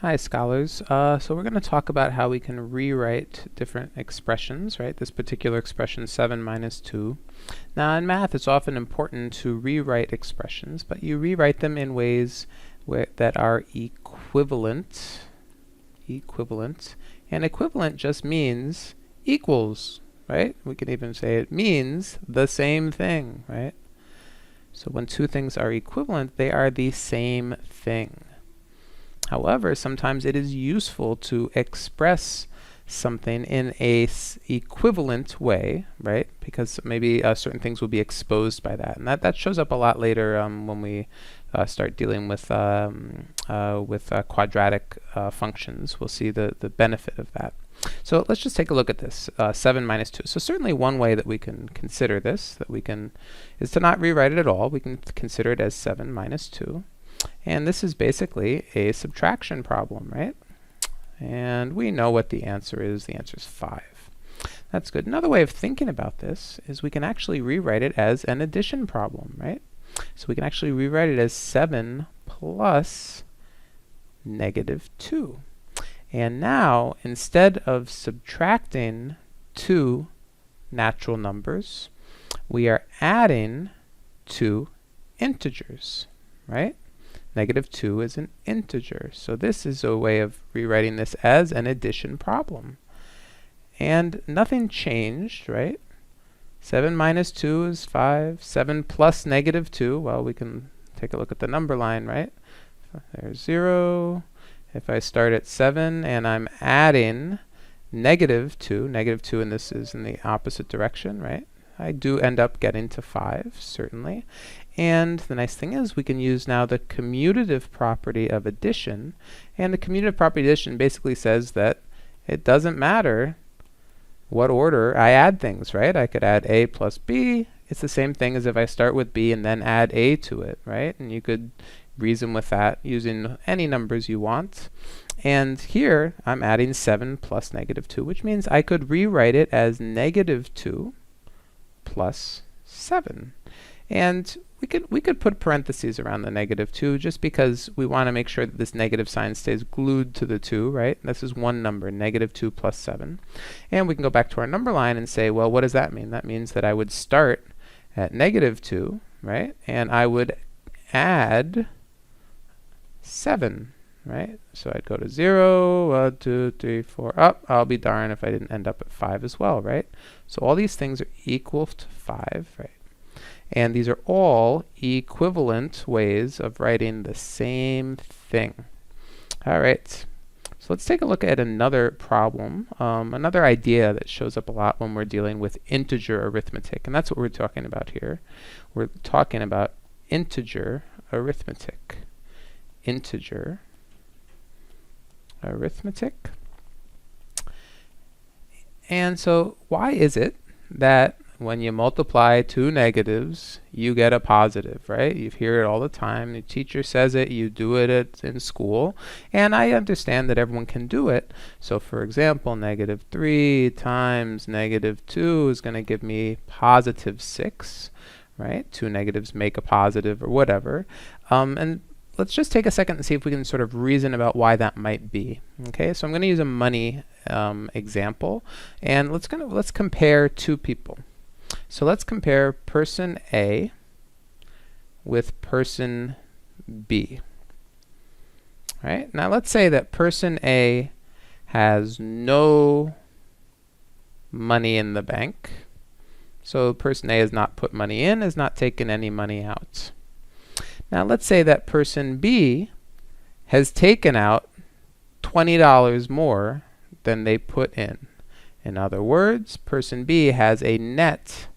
Hi scholars. So we're going to talk about how we can rewrite different expressions, right? This particular expression, 7 minus 2. Now in math it's often important to rewrite expressions, but you rewrite them in ways that are equivalent. And equivalent just means equals, right? We can even say it means the same thing, right? So when two things are equivalent, they are the same thing. However, sometimes it is useful to express something in a equivalent way, right? Because maybe certain things will be exposed by that, and that shows up a lot later when we start dealing with quadratic functions. We'll see the benefit of that. So let's just take a look at this, 7 minus 2. So certainly one way that we can consider this, is to not rewrite it at all. We can consider it as 7 minus 2. And this is basically a subtraction problem, right? And we know what the answer is. The answer is 5. That's good. Another way of thinking about this is we can actually rewrite it as an addition problem, right? So we can actually rewrite it as 7 plus negative 2. And now, instead of subtracting two natural numbers, we are adding two integers, right? Negative 2 is an integer. So this is a way of rewriting this as an addition problem. And nothing changed, right? 7 minus 2 is 5. 7 plus negative 2, well, we can take a look at the number line, right? There's 0. If I start at 7 and I'm adding negative 2 and this is in the opposite direction, right? I do end up getting to 5, certainly. And the nice thing is we can use now the commutative property of addition. And the commutative property of addition basically says that it doesn't matter what order I add things, right? I could add A plus B. It's the same thing as if I start with B and then add A to it, right? And you could reason with that using any numbers you want. And here I'm adding 7 plus negative 2, which means I could rewrite it as negative 2 plus 7. And we could put parentheses around the negative 2 just because we want to make sure that this negative sign stays glued to the 2, right? This is one number, negative 2 plus 7. And we can go back to our number line and say, well, what does that mean? That means that I would start at negative 2, right? And I would add 7, right? So I'd go to 0, 1, 2, 3, 4, up. I'll be darned if I didn't end up at 5 as well, right? So all these things are equal to 5, right? And these are all equivalent ways of writing the same thing. All right, so let's take a look at another problem, another idea that shows up a lot when we're dealing with integer arithmetic. And that's what we're talking about here. We're talking about integer arithmetic. Integer arithmetic. And so why is it that when you multiply two negatives, you get a positive, right? You hear it all the time. The teacher says it, you do it in school, and I understand that everyone can do it. So for example, negative 3 times negative 2 is going to give me positive 6, right? Two negatives make a positive or whatever. And let's just take a second and see if we can sort of reason about why that might be. Okay, so I'm going to use a money example, and let's compare two people. So let's compare person A with person B. All right, now let's say that person A has no money in the bank. So person A has not put money in, has not taken any money out. Now let's say that person B has taken out $20 more than they put in. In other words, person B has a net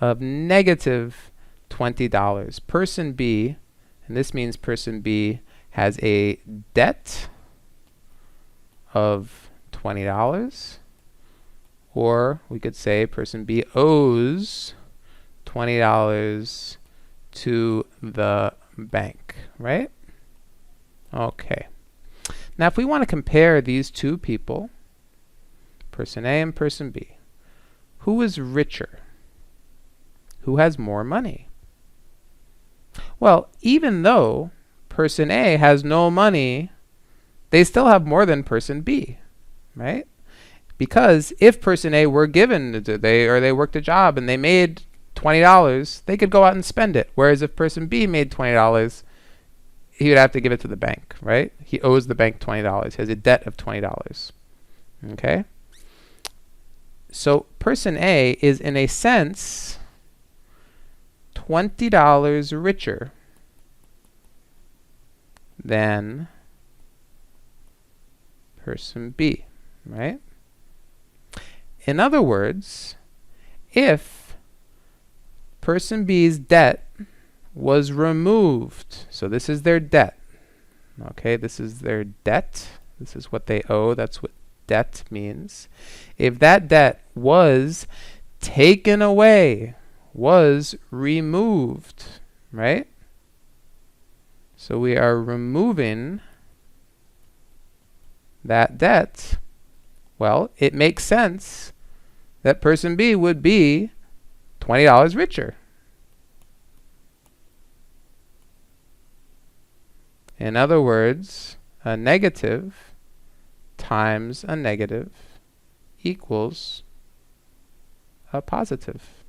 of negative $20. Person B, and this means person B has a debt of $20, or we could say person B owes $20 to the bank, right? Okay. Now if we want to compare these two people, person A and person B, who is richer? Who has more money? Well, even though person A has no money they still have more than person B, right? Because if person A were given, they worked a job and they made $20, they could go out and spend it. Whereas if person B made $20, he would have to give it to the bank, right? He owes the bank $20. He has a debt of $20. Okay? So person A is, in a sense, $20 richer than person B, right? In other words, if person B's debt was removed, so this is their debt, okay, this is their debt, this is what they owe, that's what debt means. If that debt was taken away, was removed, right? So we are removing that debt. Well, it makes sense that person B would be $20 richer. In other words, a negative times a negative equals a positive.